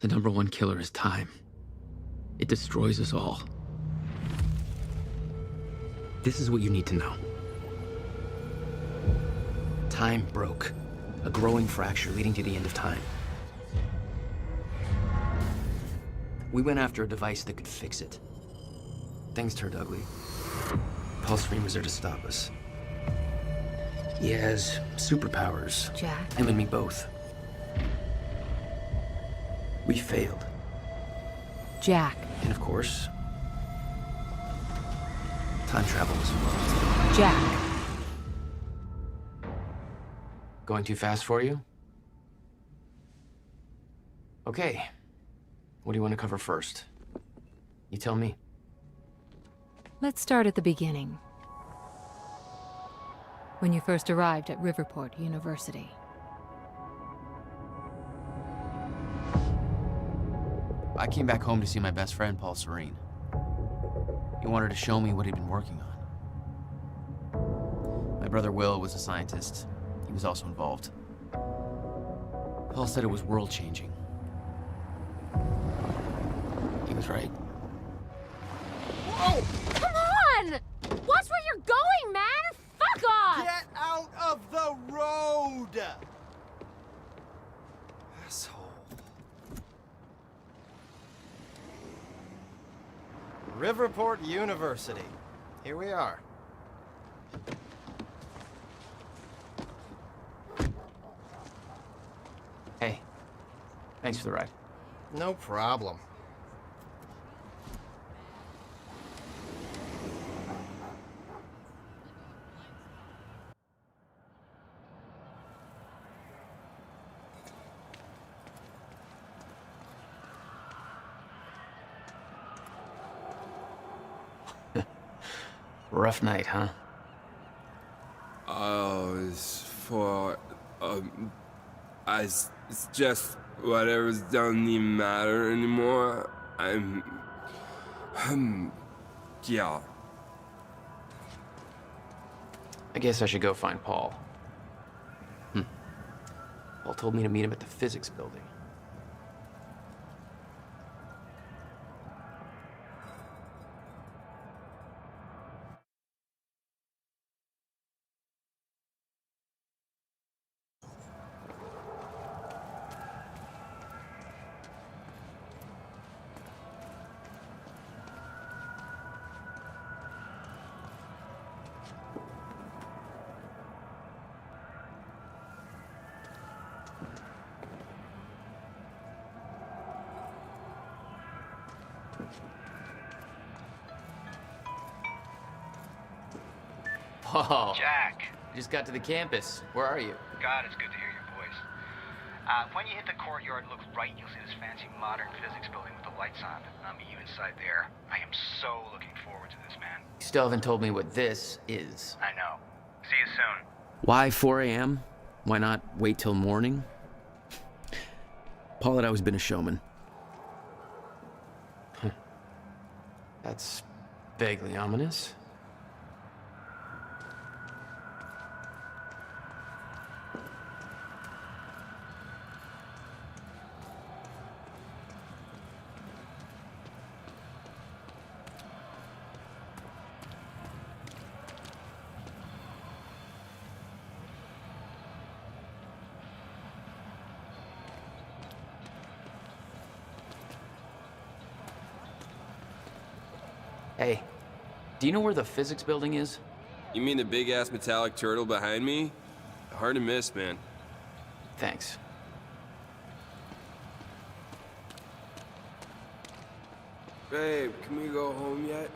The #1 killer is time. It destroys us all. This is what you need to know. Time broke. A growing fracture leading to the end of time. We went after a device that could fix it. Things turned ugly. Paul Serene was there to stop us. He has superpowers. Jack? Him and me both. We failed. Jack. And of course, time travel was involved. Jack. Going too fast for you? Okay. What do you want to cover first? You tell me. Let's start at the beginning. When you first arrived at Riverport University. I came back home to see my best friend, Paul Serene. He wanted to show me what he'd been working on. My brother Will was a scientist. He was also involved. Paul said it was world-changing. He was right. Whoa! Come on! Watch where you're going, man! Fuck off! Get out of the road! Asshole. Riverport University. Here we are. Hey, thanks for the ride. No problem. Rough night, huh? It's just whatever's doesn't even matter anymore. Yeah. I guess I should go find Paul. Paul told me to meet him at the physics building. Paul. Jack. I just got to the campus. Where are you? God, it's good to hear your voice. When you hit the courtyard, look right, you'll see this fancy modern physics building with the lights on. I'll meet you inside there. I am so looking forward to this, man. You still haven't told me what this is. I know. See you soon. Why 4 a.m.? Why not wait till morning? Paul had always been a showman. That's vaguely ominous. Hey, do you know where the physics building is? You mean the big-ass metallic turtle behind me? Hard to miss, man. Thanks. Babe, can we go home yet?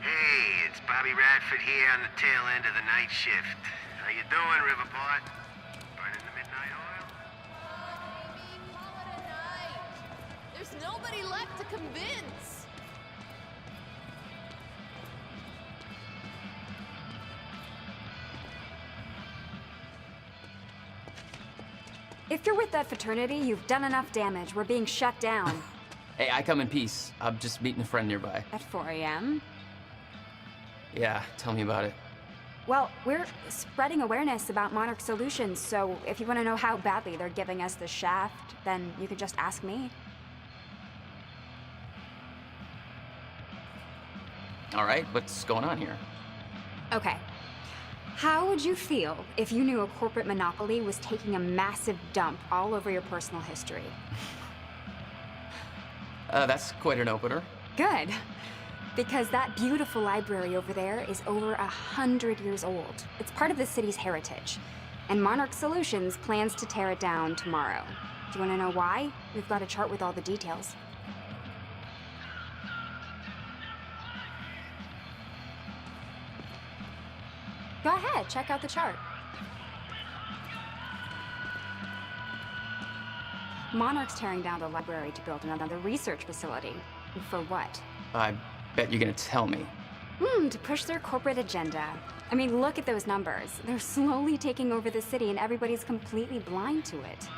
Hey, it's Bobby Radford here on the tail end of the night shift. How you doing, Riverport? Burning the midnight oil? nobody left to convince. If you're with that fraternity, you've done enough damage. We're being shut down. Hey, I come in peace. I'm just meeting a friend nearby. At 4 a.m.? Yeah, tell me about it. Well, we're spreading awareness about Monarch Solutions, so if you want to know how badly they're giving us the shaft, then you could just ask me. All right, what's going on here? Okay. How would you feel if you knew a corporate monopoly was taking a massive dump all over your personal history? That's quite an opener. Good. Because that beautiful library over there is over 100 years old. It's part of the city's heritage. And Monarch Solutions plans to tear it down tomorrow. Do you want to know why? We've got a chart with all the details. Go ahead, check out the chart. Monarch's tearing down the library to build another research facility. For what? I bet you're gonna tell me. To push their corporate agenda. I mean, look at those numbers. They're slowly taking over the city and everybody's completely blind to it.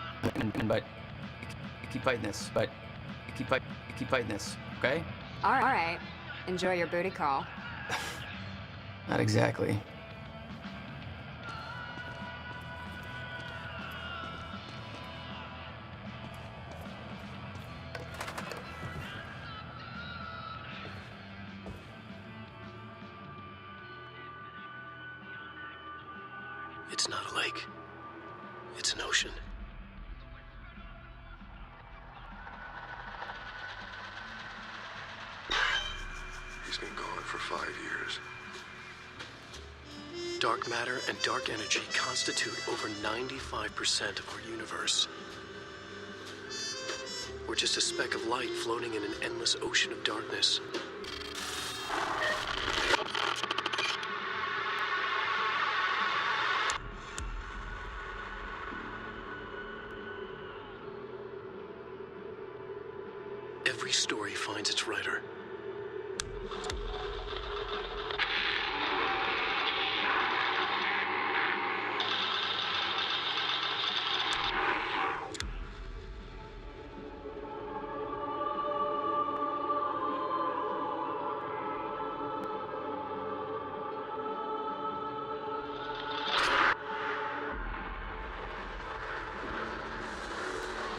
But you keep fighting this. But you keep fighting this. Okay? All right. Enjoy your booty call. Not exactly. It's not a lake. It's an ocean. He's been gone for 5 years. Dark matter and dark energy constitute over 95% of our universe. We're just a speck of light floating in an endless ocean of darkness. Every story finds its writer.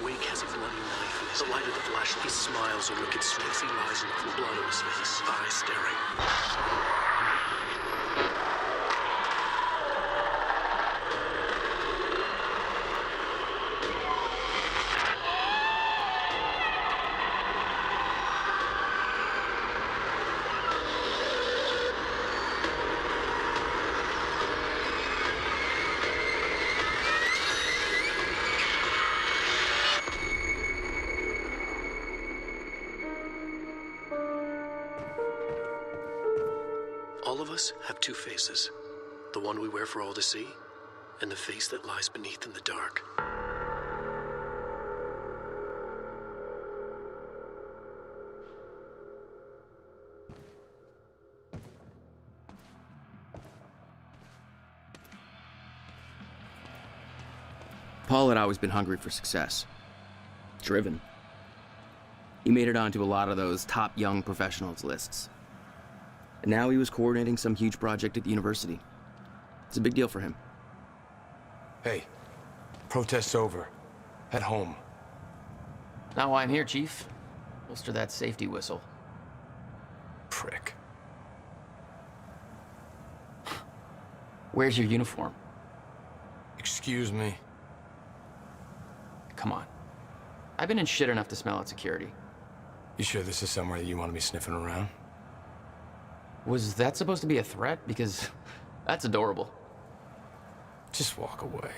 Wake has a bloody knife in his the light of the flashlight. He smiles a wicked smile. He lies enough with blood on his face, eyes staring. All of us have two faces. The one we wear for all to see, and the face that lies beneath in the dark. Paul had always been hungry for success. Driven. He made it onto a lot of those top young professionals lists. And now he was coordinating some huge project at the university. It's a big deal for him. Hey, protest's over. At home. Not why I'm here, Chief. Holster that safety whistle. Prick. Where's your uniform? Excuse me. Come on. I've been in shit enough to smell out security. You sure this is somewhere that you want to be sniffing around? Was that supposed to be a threat? Because that's adorable. Just walk away.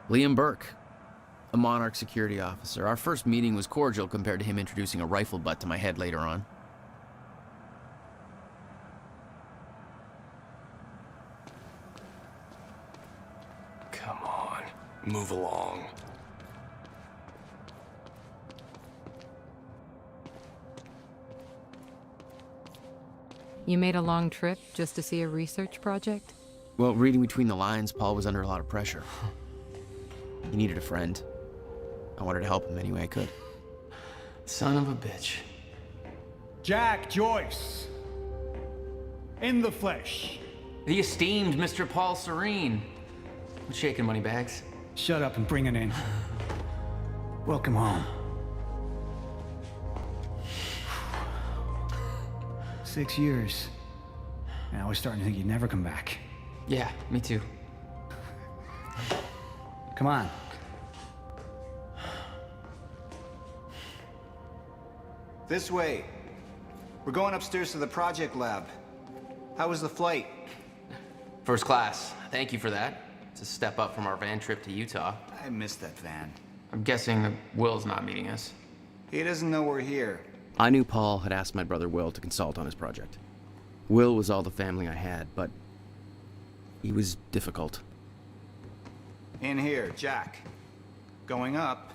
Liam Burke, a Monarch security officer. Our first meeting was cordial compared to him introducing a rifle butt to my head later on. Come on, move along. You made a long trip just to see a research project? Well, reading between the lines, Paul was under a lot of pressure. He needed a friend. I wanted to help him any way I could. Son of a bitch. Jack Joyce. In the flesh. The esteemed Mr. Paul Serene. What's shaking, Moneybags? Shut up and bring it in. Welcome home. 6 years. And I was starting to think you'd never come back. Yeah, me too. Come on. This way. We're going upstairs to the project lab. How was the flight? First class. Thank you for that. It's a step up from our van trip to Utah. I missed that van. I'm guessing that Will's not meeting us. He doesn't know we're here. I knew Paul had asked my brother Will to consult on his project. Will was all the family I had, but he was difficult. In here, Jack. Going up.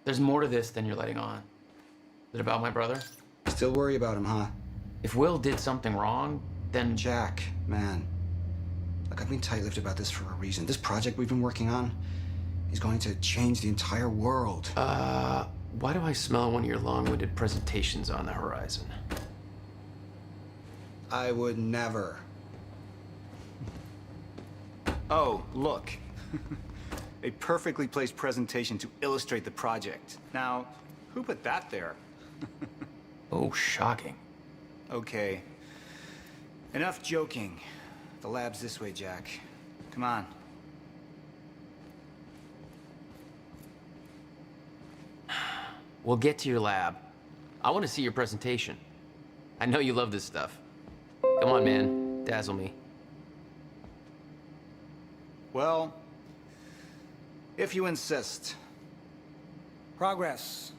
There's more to this than you're letting on. Is it about my brother? Still worry about him, huh? If Will did something wrong, then... Jack, man. Look, I've been tight-lipped about this for a reason. This project we've been working on is going to change the entire world. Why do I smell one of your long-winded presentations on the horizon? I would never. Oh, look. A perfectly placed presentation to illustrate the project. Now, who put that there? Oh, shocking. Okay. Enough joking. The lab's this way, Jack. Come on. We'll get to your lab. I want to see your presentation. I know you love this stuff. Come on, man. Dazzle me. Well, if you insist. Progress.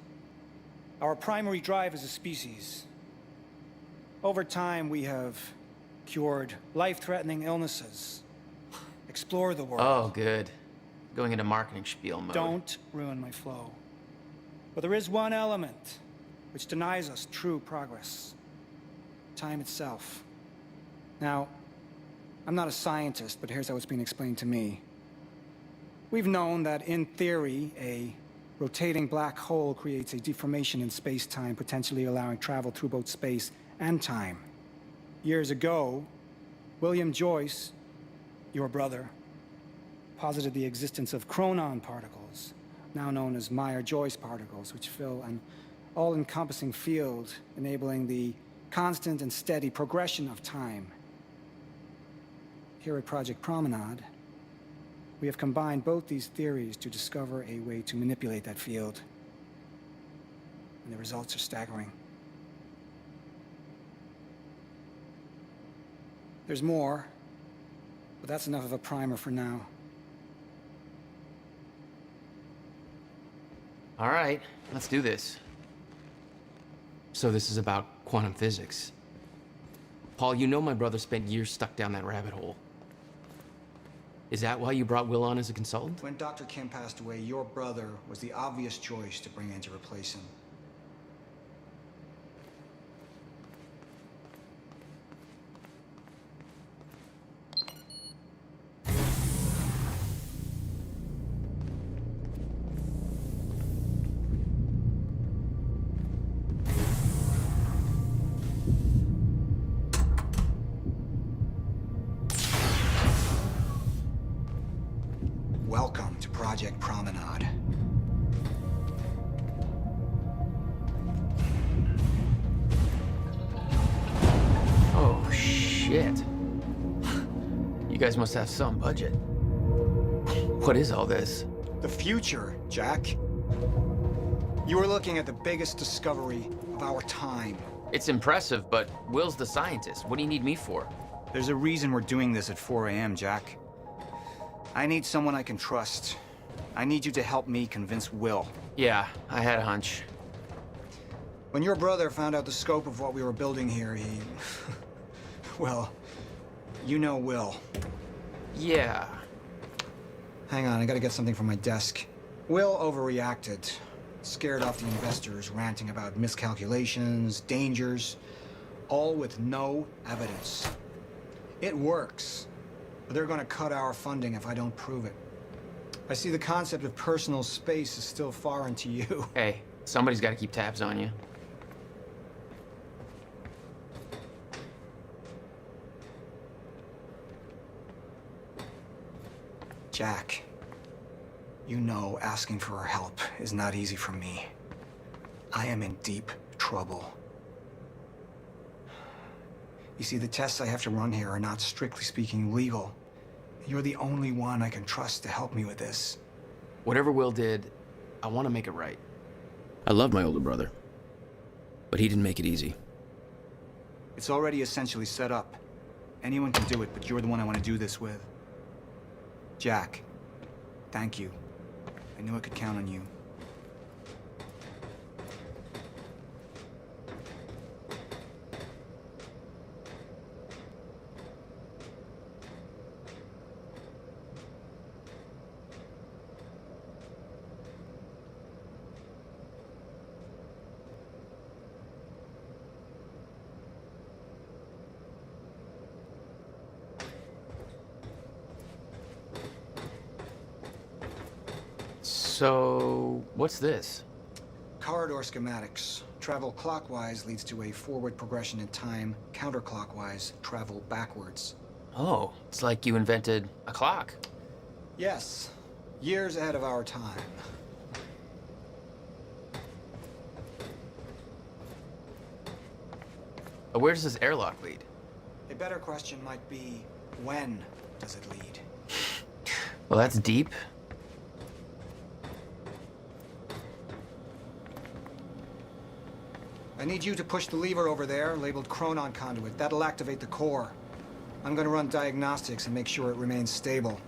Our primary drive as a species. Over time, we have cured life-threatening illnesses. Explore the world. Oh, good. Going into marketing spiel mode. Don't ruin my flow. But there is one element which denies us true progress. Time itself. Now, I'm not a scientist, but here's how it's been explained to me. We've known that, in theory, a rotating black hole creates a deformation in space-time, potentially allowing travel through both space and time. Years ago, William Joyce, your brother, posited the existence of chronon particles, now known as Meyer-Joyce particles, which fill an all-encompassing field, enabling the constant and steady progression of time. Here at Project Promenade, we have combined both these theories to discover a way to manipulate that field. And the results are staggering. There's more, but that's enough of a primer for now. All right, let's do this. So this is about quantum physics. Paul, you know my brother spent years stuck down that rabbit hole. Is that why you brought Will on as a consultant? When Dr. Kim passed away, your brother was the obvious choice to bring in to replace him. Welcome to Project Promenade. Oh, shit. You guys must have some budget. What is all this? The future, Jack. You are looking at the biggest discovery of our time. It's impressive, but Will's the scientist. What do you need me for? There's a reason we're doing this at 4 a.m., Jack. I need someone I can trust. I need you to help me convince Will. Yeah, I had a hunch. When your brother found out the scope of what we were building here, he... well, you know Will. Yeah. Hang on, I gotta get something from my desk. Will overreacted. Scared off the investors ranting about miscalculations, dangers, all with no evidence. It works, but they're gonna cut our funding if I don't prove it. I see the concept of personal space is still foreign to you. Hey, somebody's got to keep tabs on you. Jack, you know asking for our help is not easy for me. I am in deep trouble. You see, the tests I have to run here are not strictly speaking legal. You're the only one I can trust to help me with this. Whatever Will did, I want to make it right. I love my older brother, but he didn't make it easy. It's already essentially set up. Anyone can do it, but you're the one I want to do this with. Jack, thank you. I knew I could count on you. So, what's this? Corridor schematics. Travel clockwise leads to a forward progression in time. Counterclockwise, travel backwards. Oh, it's like you invented a clock. Yes, years ahead of our time. Where does this airlock lead? A better question might be, when does it lead? Well, that's deep. I need you to push the lever over there, labeled Chronon Conduit. That'll activate the core. I'm gonna run diagnostics and make sure it remains stable.